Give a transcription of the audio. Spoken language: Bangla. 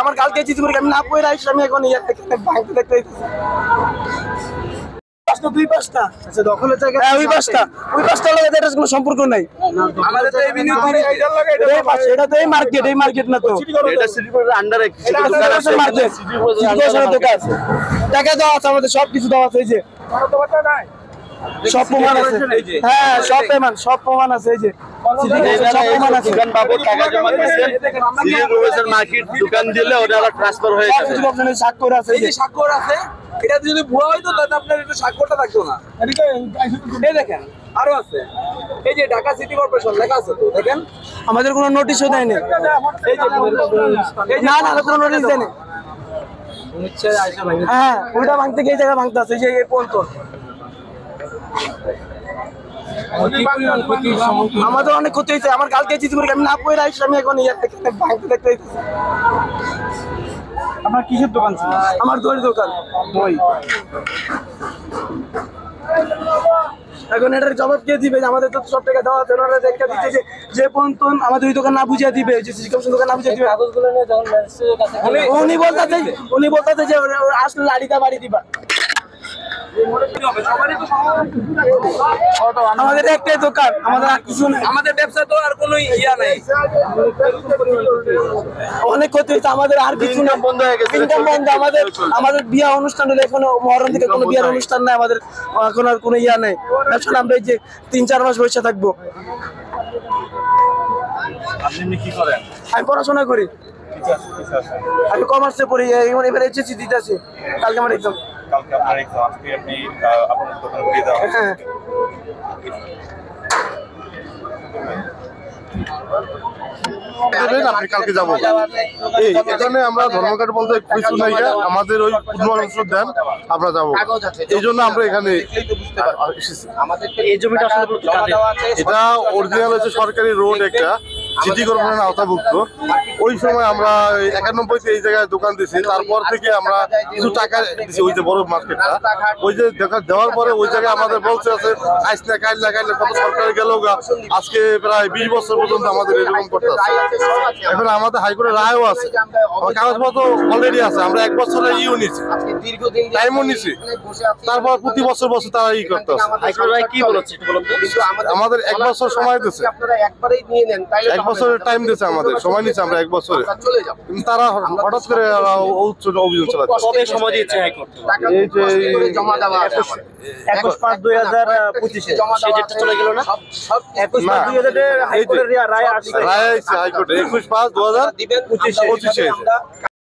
আমার কালকে চিঠি করে আমি না পড়ে আইছি আমি এখন ভাঙতে দেখতে দুই পাঁচটা আচ্ছা দখলের জায়গা ওই পাঁচটা লাগে এটার কোনো সম্পর্ক নাই আমাদের তো এভিনিউ এটা তো এই মার্কেট না তো এটা সিটির আন্ডারে মার্কেট দোকান টাকা দেওয়া আছে আমাদের সব কিছু দেওয়া আছে এই যে সব প্রমাণ আছে হ্যাঁ সব প্রমাণ আছে এই যে দোকান দিলে ওটা ট্রান্সফার হয়ে যাবে স্বাক্ষর আছে স্বাক্ষর আছে এটা যদি ভুয়া হইতো তাহলে আপনার একটু স্বাক্ষরটা থাকতো না এই দেখেন আরো আছে এই যে ঢাকা সিটি কর্পোরেশন লেখা আছে তো দেখেন আমাদের কোনো নোটিশও দেয়নি এই যে না কোনো নোটিশ দেয়নি হ্যাঁ ওইটা ভাঙতে গিয়ে জায়গা ভাঙতে আছে যে এই পর্যন্ত আমাদের অনেক ক্ষতি হয়েছে আমার কালকে চিঠি করে আমি না পড়ে আইছি আমি এখন ভাঙতে দেখতে আপনার কিসের দোকান ছিল আমার দই দোকান দই এখন এটার জবাব কে দিবে আমাদের তো সব টাকা দেওয়া আছে ওনারা দেখা দিচ্ছে যে পর্যন্ত আমাদের ওই দোকান না বুঝিয়ে দিবে যে সিসি কমিশন দোকান না বুঝিয়ে দিবে কাগজগুলো নিয়ে যখন উনি বলতেছে যে আসলে লাড়িটা বাড়ি দিবা আমাদের একটাই দোকান আমাদের আর কিছু নেই আমাদের ব্যবসা তো আর কোনো ইয়া নাই অনেক ক্ষতি হয়েছে আমাদের আর কিছু না বন্ধ হয়ে গেছে বন্ধ আমাদের বিয়া অনুষ্ঠান হলে এখনো মহরম থেকে কোনো বিয়ার অনুষ্ঠান নাই আমাদের এখন আর কোনো ইয়া নাই ব্যবসা আমরা এই যে 3-4 মাস বসে থাকবো আপনি কি করেন আমি পড়াশোনা করি আমি কমার্সে পড়ি এবার এইচএসসি দিতেছি কালকে আমার এক্সাম কালকে আপনার এক্সাম আজকে আপনি আপনার দোকান ঘুরিয়ে দেওয়া হ্যাঁ আপনি কালকে যাবো এখানে আমরা ধর্মঘট বলতে কিছু নাই আমাদের ওই পূর্ণাংশ দেন আমরা যাবো এই জন্য আমরা এখানে এই জমিটা আসলে এটা অরিজিনাল হচ্ছে সরকারি রোড একটা সিটি কর্পোরেশনের আওতাভুক্ত ওই সময় আমরা 91-তে এই জায়গায় দোকান দিয়েছি তারপর থেকে আমরা কিছু টাকা দিচ্ছি ওই যে বড় মার্কেটটা ওই যে দেওয়ার পরে ওই জায়গায় আমাদের বলছে আছে আইস না কাইল্লা কত সরকারি গেল আজকে প্রায় 20 বছর পর্যন্ত আমাদের এরকম করতে আছে এখন আমাদের হাইকোর্টের রায়ও আছে কাগজপত্র অলরেডি আছে আমরা 1 বছরের নিচ্ছি টাইমও নিচ্ছি তারপর প্রতি বছর তারা করতে আছে কি বলেছে আমাদের 1 বছর সময় দিচ্ছে এক বছরের টাইম দিয়েছে আমাদের সময় নিচ্ছে আমরা 1 বছরে কিন্তু তারা হঠাৎ করে অভিযোগ চালাচ্ছে কবে সময় দিয়েছে হাইকোর্ট এই যে 21/5/2025 সেই ডেটটা চলে গেল না 21/5/2025 রায় আসছে হাইকোর্টে 21/5/2025